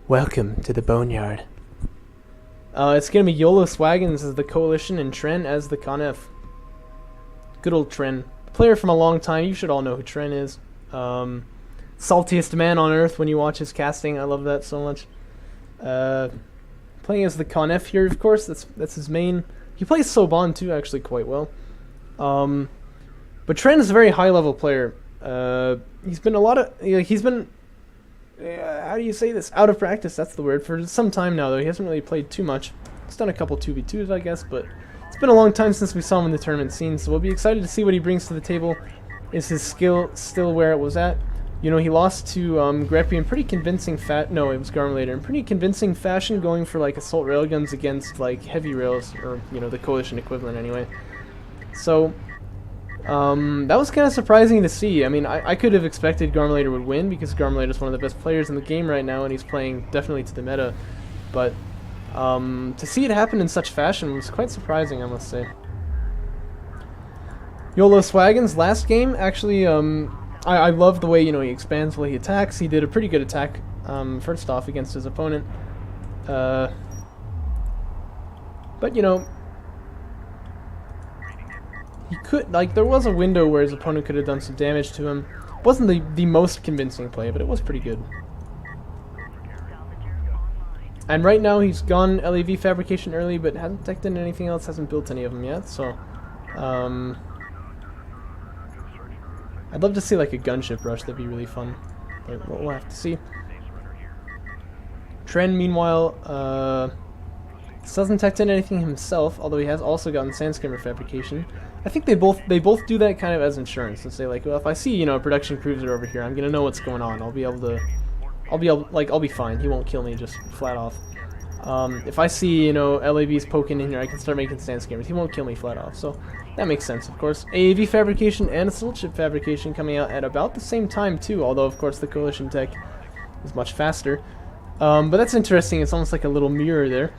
Welcome to the Boneyard. It's gonna be YoloSwaggins as the Coalition and Tren as the Conf. Good old Tren. Player from a long time, you should all know who Tren is. Saltiest man on earth when you watch his casting, I love that so much. Playing as the Conf here, of course, that's his main. He plays Soban too, actually, quite well. But Tren is a very high level player. He's been how do you say this? Out of practice, that's the word, for some time now, though. He hasn't really played too much. He's done a couple 2v2s, I guess, but it's been a long time since we saw him in the tournament scene, so we'll be excited to see what he brings to the table. Is his skill still where it was at? You know, he lost to Greppy in pretty convincing it was Garmulator, in pretty convincing fashion, going for, like, assault railguns against, like, heavy rails, or, you know, the Coalition equivalent, anyway. So that was kind of surprising to see. I mean, I could have expected Garmulator would win because Garmulator is one of the best players in the game right now, and he's playing definitely to the meta. But to see it happen in such fashion was quite surprising, I must say. YoloSwaggins last game, actually, I love the way, you know, he expands while he attacks. He did a pretty good attack first off against his opponent. But, you know, he could, like, there was a window where his opponent could have done some damage to him. It wasn't the most convincing play, but it was pretty good. And right now he's gone LAV fabrication early, but hasn't detected anything else, hasn't built any of them yet, so I'd love to see like a gunship rush, that'd be really fun. But we'll have to see. Tren, meanwhile, doesn't detect anything himself, although he has also gotten Sandskimmer fabrication. I think they both do that kind of as insurance, and say like, well, if I see, you know, a production cruiser over here, I'm gonna know what's going on. I'll be fine. He won't kill me just flat off. If I see, you know, LAVs poking in here, I can start making Sandskimmers. He won't kill me flat off, so that makes sense, of course. AAV fabrication and assault ship fabrication coming out at about the same time too, although of course the Coalition tech is much faster. But that's interesting. It's almost like a little mirror there.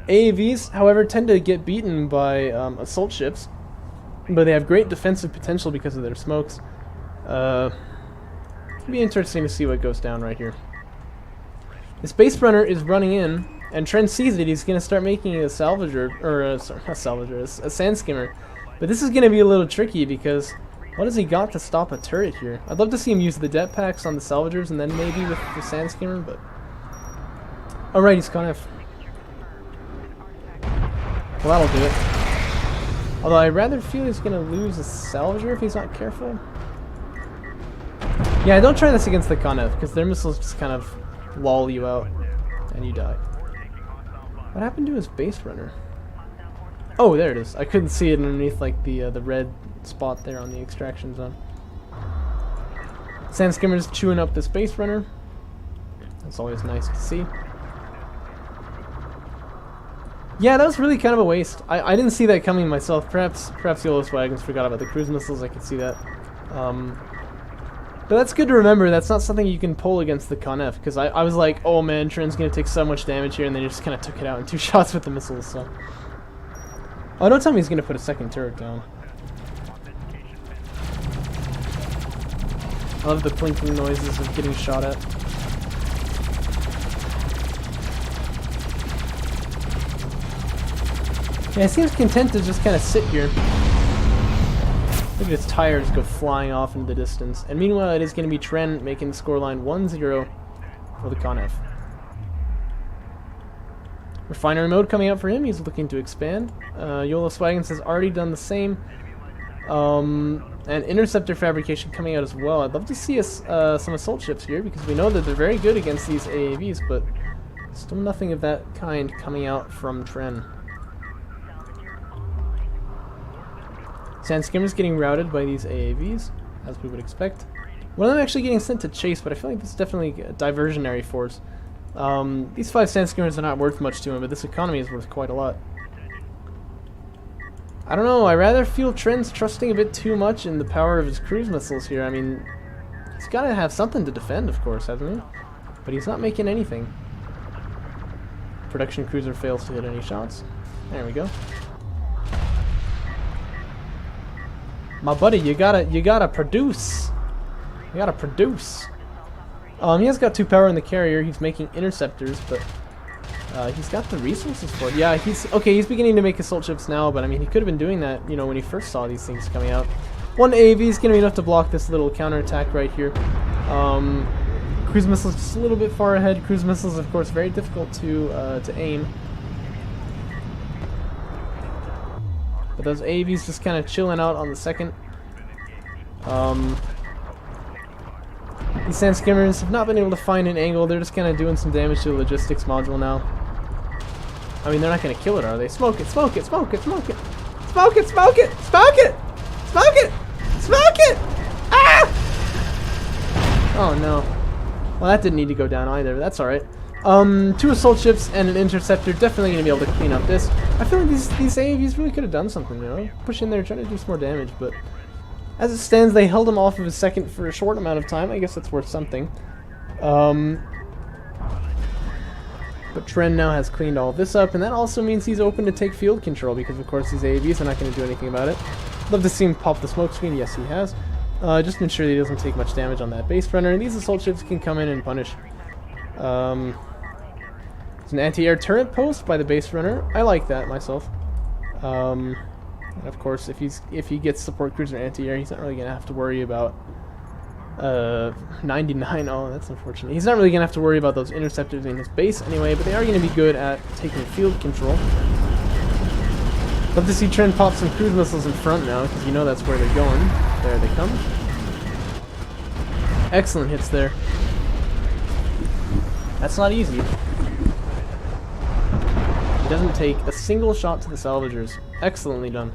AAVs, however, tend to get beaten by assault ships, but they have great defensive potential because of their smokes. It'll be interesting to see what goes down right here. The Space Runner is running in, and Tren sees it. He's going to start making a salvager, a Sandskimmer. But this is going to be a little tricky because what has he got to stop a turret here? I'd love to see him use the jet packs on the salvagers and then maybe with the Sandskimmer, but alright, he's kind of. Well, that'll do it. Although I rather feel he's gonna lose a salvager if he's not careful. Yeah, don't try this against the Conef, because their missiles just kind of lull you out and you die. What happened to his base runner? Oh, there it is. I couldn't see it underneath like the red spot there on the extraction zone. Sandskimmer's chewing up this base runner. That's always nice to see. Yeah, that was really kind of a waste. I didn't see that coming myself. Perhaps YoloSwaggins forgot about the cruise missiles. I could see that. But that's good to remember. That's not something you can pull against the Conef, because I was like, oh man, Tren's going to take so much damage here, and then he just kind of took it out in 2 shots with the missiles, so. Oh, don't tell me he's going to put a second turret down. I love the clinking noises of getting shot at. Yeah, he seems content to just kind of sit here. Look at his tires go flying off into the distance. And meanwhile, it is going to be Tren making the scoreline 1-0 for the Conef. Refinery mode coming out for him. He's looking to expand. YoloSwaggins has already done the same. And interceptor fabrication coming out as well. I'd love to see us some assault ships here, because we know that they're very good against these AAVs, but still nothing of that kind coming out from Tren. Sandskimmer's getting routed by these AAVs, as we would expect. One of them actually getting sent to chase, but I feel like this is definitely a diversionary force. These 5 Sandskimmers are not worth much to him, but this economy is worth quite a lot. I don't know, I rather feel Tren's trusting a bit too much in the power of his cruise missiles here. I mean, he's got to have something to defend, of course, hasn't he? But he's not making anything. Production cruiser fails to hit any shots. There we go. My buddy, you gotta produce. You gotta produce. He has got 2 power in the carrier. He's making interceptors, but he's got the resources for it. Yeah, he's beginning to make assault ships now, but I mean, he could have been doing that, you know, when he first saw these things coming out. 1 AAV is going to be enough to block this little counterattack right here. Cruise missiles just a little bit far ahead. Cruise missiles, of course, very difficult to aim. But those AAVs just kind of chilling out on the second. These sand skimmers have not been able to find an angle. They're just kind of doing some damage to the logistics module now. I mean, they're not going to kill it, are they? Smoke it, smoke it, smoke it, smoke it. Smoke it, smoke it, smoke it! Smoke it! Smoke it! Ah! Oh no. Well, that didn't need to go down either. That's alright. 2 assault ships and an interceptor, definitely going to be able to clean up this. I feel like these AAVs really could have done something, you know? Push in there, trying to do some more damage, but as it stands, they held him off of his second for a short amount of time. I guess that's worth something. But Tren now has cleaned all of this up, and that also means he's open to take field control, because of course these AAVs are not going to do anything about it. Love to see him pop the smoke screen. Yes, he has. Just to ensure that he doesn't take much damage on that base runner, and these assault ships can come in and punish. There's an anti-air turret post by the base runner. I like that myself. And of course, if he gets support cruiser anti-air, he's not really going to have to worry about 99. Oh, that's unfortunate. He's not really going to have to worry about those interceptors in his base anyway, but they are going to be good at taking field control. Love to see Tren pop some cruise missiles in front now, because you know that's where they're going. There they come. Excellent hits there. That's not easy. He doesn't take a single shot to the salvagers. Excellently done.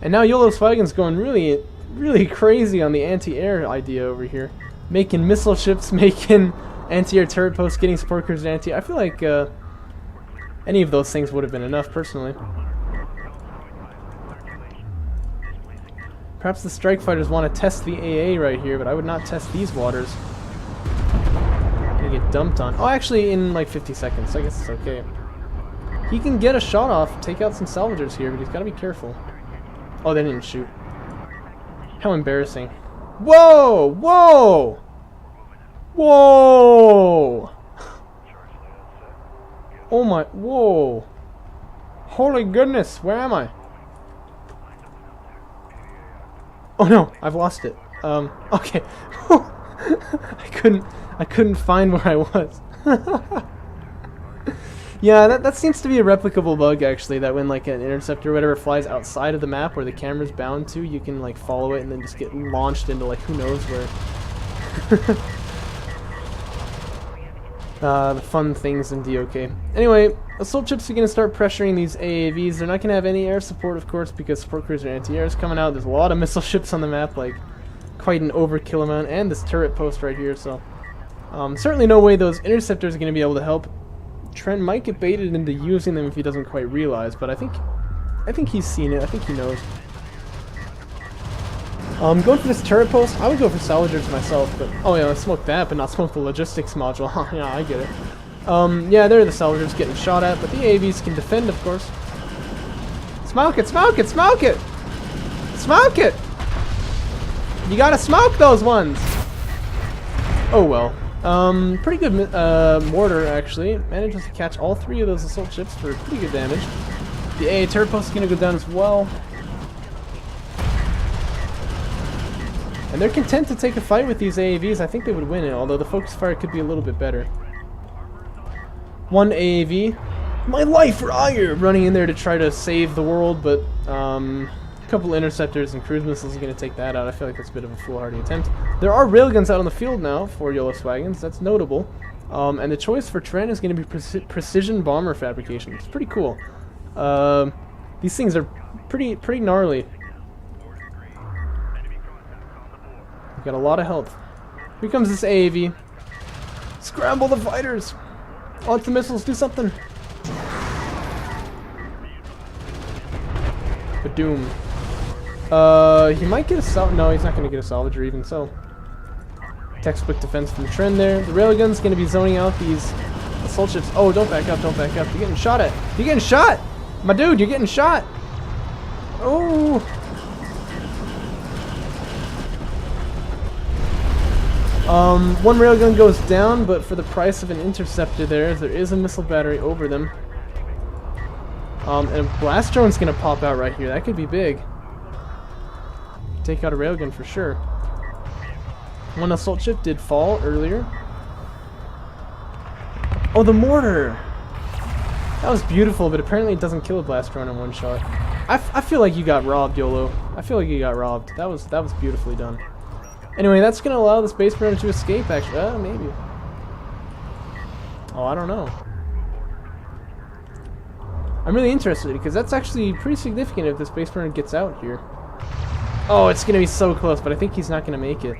And now YoloSwaggins going really, really crazy on the anti-air idea over here. Making missile ships, making anti-air turret posts, getting support cruisers anti-air. I feel like any of those things would have been enough, personally. Perhaps the strike fighters want to test the AA right here, but I would not test these waters. Gonna get dumped on. Oh, actually, in like 50 seconds. I guess it's okay. He can get a shot off, take out some salvagers here, but he's got to be careful. Oh, they didn't shoot. How embarrassing. Whoa! Whoa! Whoa! Oh my, whoa. Holy goodness, where am I? Oh no, I've lost it. Okay. I couldn't find where I was. Yeah, that seems to be a replicable bug, actually, that when like an interceptor or whatever flies outside of the map where the camera's bound to, you can like follow it and then just get launched into like who knows where. The fun things in DOK. Anyway, assault ships are going to start pressuring these AAVs. They're not going to have any air support, of course, because support cruiser anti-air is coming out. There's a lot of missile ships on the map, like quite an overkill amount, and this turret post right here, so certainly no way those interceptors are going to be able to help. Tren might get baited into using them if he doesn't quite realize, but I think he's seen it. I think he knows. Going for this turret post, I would go for salvagers myself, but oh yeah, let's smoke that, but not smoke the logistics module. Yeah, I get it. Yeah, there are the salvagers getting shot at, but the AVs can defend, of course. Smoke it, smoke it, smoke it! Smoke it! You gotta smoke those ones! Oh well. Pretty good mortar, actually. Manages to catch all 3 of those assault ships for pretty good damage. The AA turret post is gonna go down as well. And they're content to take a fight with these AAVs. I think they would win it, although the focus fire could be a little bit better. 1 AAV. My life for ire! Running in there to try to save the world, but a couple interceptors and cruise missiles are going to take that out. I feel like that's a bit of a foolhardy attempt. There are railguns out on the field now for YoloSwaggins. That's notable. And the choice for Tren is going to be precision bomber fabrication. It's pretty cool. These things are pretty gnarly. We've got a lot of health. Here comes this AAV. Scramble the fighters! Launch the missiles, do something! Badoom. He might get a no, he's not going to get a salvager even so. Textbook defense from Tren there. The railgun's going to be zoning out these assault ships. Oh, don't back up, don't back up. You're getting shot at. You're getting shot! My dude, you're getting shot! Oh! One railgun goes down, but for the price of an interceptor there is a missile battery over them. And a blast drone's gonna pop out right here. That could be big. Take out a railgun for sure. One assault ship did fall earlier. Oh, the mortar! That was beautiful, but apparently it doesn't kill a blast drone in one shot. I feel like you got robbed, YOLO. I feel like you got robbed. That was beautifully done. Anyway, that's gonna allow the space mariner to escape, actually. Maybe. Oh, I don't know. I'm really interested, because that's actually pretty significant if the space mariner gets out here. Oh, it's gonna be so close, but I think he's not gonna make it.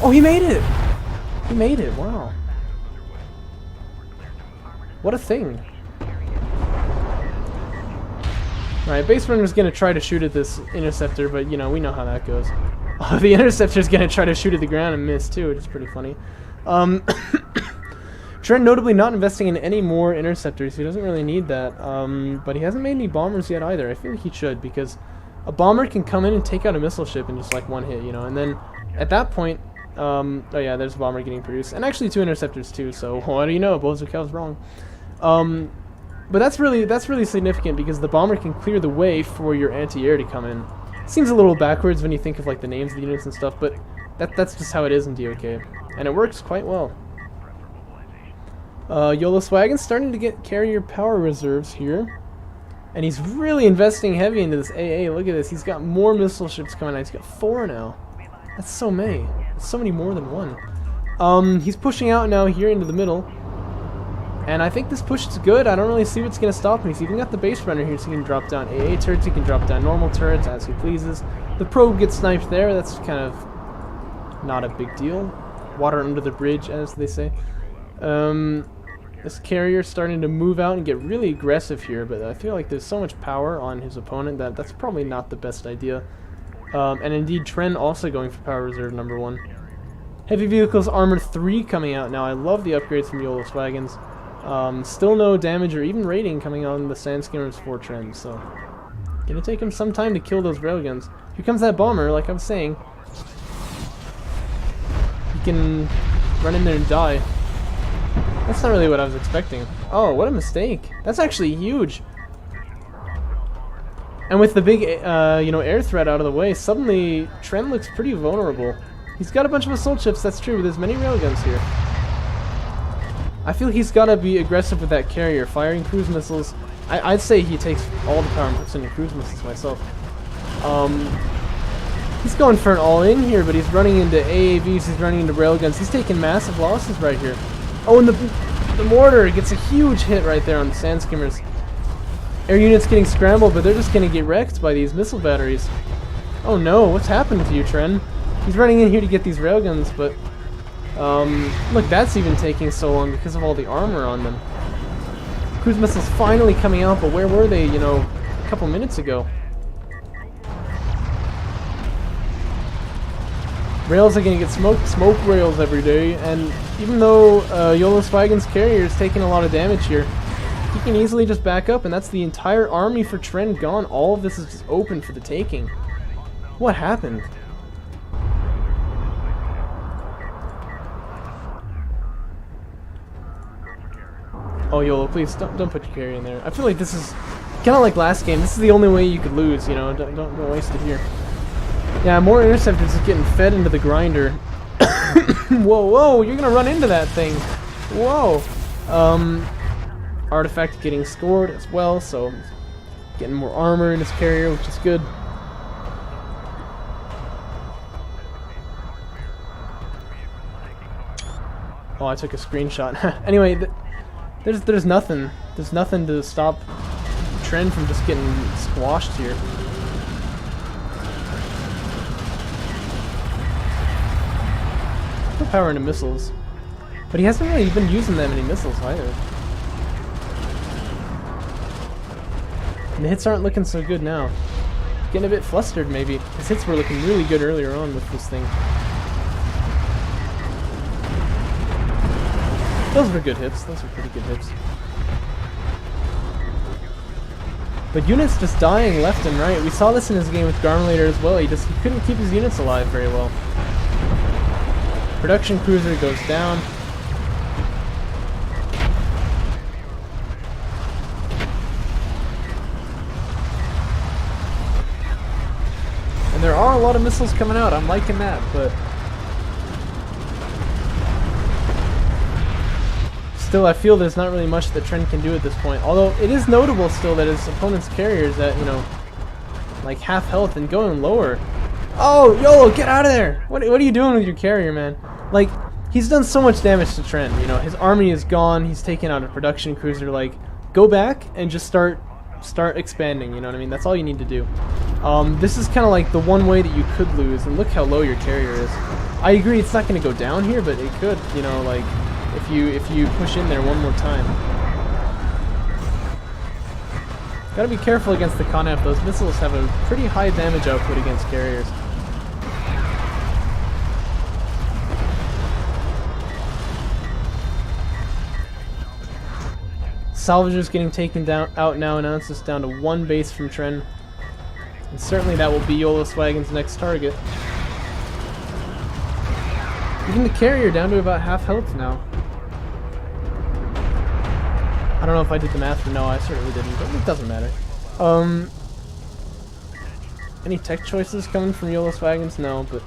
Oh, he made it! He made it, wow. What a thing. Alright, base runner's gonna try to shoot at this interceptor, but you know, we know how that goes. Oh, the interceptor's gonna try to shoot at the ground and miss too, which is pretty funny. Tren notably not investing in any more interceptors. He doesn't really need that. But he hasn't made any bombers yet either. I feel like he should, because a bomber can come in and take out a missile ship in just like one hit, you know, and then at that point, oh yeah, there's a bomber getting produced, and actually 2 interceptors too, so what do you know, Bozukel's wrong. But that's really significant, because the bomber can clear the way for your anti-air to come in. Seems a little backwards when you think of like the names of the units and stuff, but that's just how it is in DOK, and it works quite well. YoloSwaggins starting to get carrier power reserves here, and he's really investing heavy into this AA. Look at this, he's got more missile ships coming out. He's got 4 now. That's so many. That's so many more than 1. He's pushing out now here into the middle. And I think this push is good. I don't really see what's going to stop him. He's even got the base runner here, so he can drop down AA turrets. He can drop down normal turrets as he pleases. The probe gets sniped there. That's kind of not a big deal. Water under the bridge, as they say. This carrier starting to move out and get really aggressive here, but I feel like there's so much power on his opponent that that's probably not the best idea. And indeed, Tren also going for power reserve number 1. Heavy Vehicles Armor 3 coming out now. I love the upgrades from YoloSwaggins. Still no damage or even rating coming on the Sand Skimmers 4 Tren, so gonna take him some time to kill those railguns. Here comes that bomber, like I was saying. He can run in there and die. That's not really what I was expecting. Oh, what a mistake. That's actually huge. And with the big, you know, air threat out of the way, suddenly Tren looks pretty vulnerable. He's got a bunch of assault ships, that's true, but there's many railguns here. I feel he's got to be aggressive with that carrier, firing cruise missiles. I'd say he takes all the power and puts into cruise missiles myself. He's going for an all-in here, but he's running into AAVs, he's running into railguns. He's taking massive losses right here. Oh, and the mortar gets a huge hit right there on the Sand Skimmers. Air units getting scrambled, but they're just going to get wrecked by these missile batteries. Oh no, what's happened to you, Tren? He's running in here to get these railguns, but look, that's even taking so long because of all the armor on them. Cruise missiles finally coming out, but where were they, you know, a couple minutes ago? Rails are going to get smoked, smoke rails every day, and even though YoloSwaggins' carrier is taking a lot of damage here, he can easily just back up, and that's the entire army for Tren gone. All of this is just open for the taking. What happened? Oh, YOLO, please don't put your carrier in there. I feel like this is kind of like last game. This is the only way you could lose, you know. Don't waste it here. Yeah, more interceptors are getting fed into the grinder. Whoa, you're gonna run into that thing. Whoa. Artifact getting scored as well, so getting more armor in his carrier, which is good. Oh, I took a screenshot. Anyway, there's nothing. There's nothing to stop Tren from just getting squashed here. Put power into missiles, but he hasn't really been using that many missiles either. And the hits aren't looking so good now. Getting a bit flustered, maybe. His hits were looking really good earlier on with this thing. Those were good hits. Those were pretty good hits. But units just dying left and right. We saw this in his game with Garmulator as well. He couldn't keep his units alive very well. Production cruiser goes down. And there are a lot of missiles coming out. I'm liking that, but still, I feel there's not really much that Tren can do at this point. Although it is notable still that his opponent's carrier is at, you know, like half health and going lower. Oh, YOLO, get out of there! What are you doing with your carrier, man? Like, he's done so much damage to Tren. You know, his army is gone. He's taken out a production cruiser. Like, go back and just start expanding. You know what I mean? That's all you need to do. This is kind of like the one way that you could lose. And look how low your carrier is. I agree, it's not going to go down here, but it could. You know, like, if you push in there one more time. Gotta be careful against the Conaf. Those missiles have a pretty high damage output against carriers. Salvagers getting taken out now, and now it's just down to one base from Tren. And certainly that will be YoloSwaggins' next target. Even the carrier down to about half health now. I don't know if I did the math, but no, I certainly didn't, but it doesn't matter. Any tech choices coming from YoloSwaggins? No, but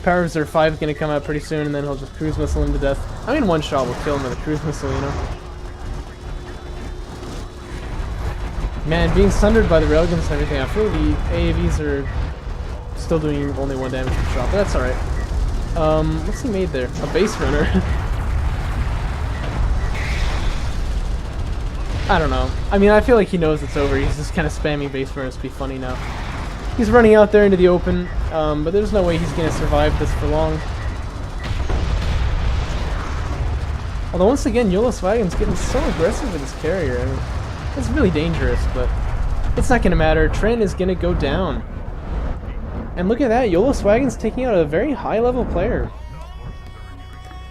Power Reserve 5 is going to come out pretty soon, and then he'll just cruise missile him to death. I mean, one shot will kill him with a cruise missile, you know? Man, being sundered by the railguns and everything, I feel the AAVs are still doing only 1 damage per shot, but that's alright. What's he made there? A base runner. I don't know. I mean, I feel like he knows it's over. He's just kind of spamming base runners to be funny now. He's running out there into the open, but there's no way he's going to survive this for long. Although once again, YoloSwaggins getting so aggressive with his carrier. I mean, it's really dangerous, but it's not going to matter. Tren is going to go down. And look at that, YoloSwaggins taking out a very high-level player.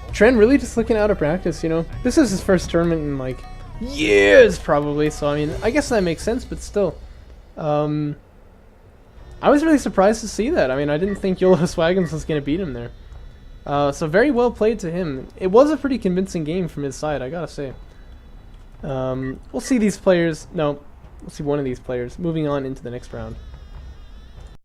Tren really just looking out of practice, you know? This is his first tournament in, like, years, probably, so I mean, I guess that makes sense, but still. I was really surprised to see that. I mean, I didn't think YoloSwaggins was going to beat him there. So very well played to him. It was a pretty convincing game from his side, I gotta say. We'll see these players, no, we'll see one of these players moving on into the next round.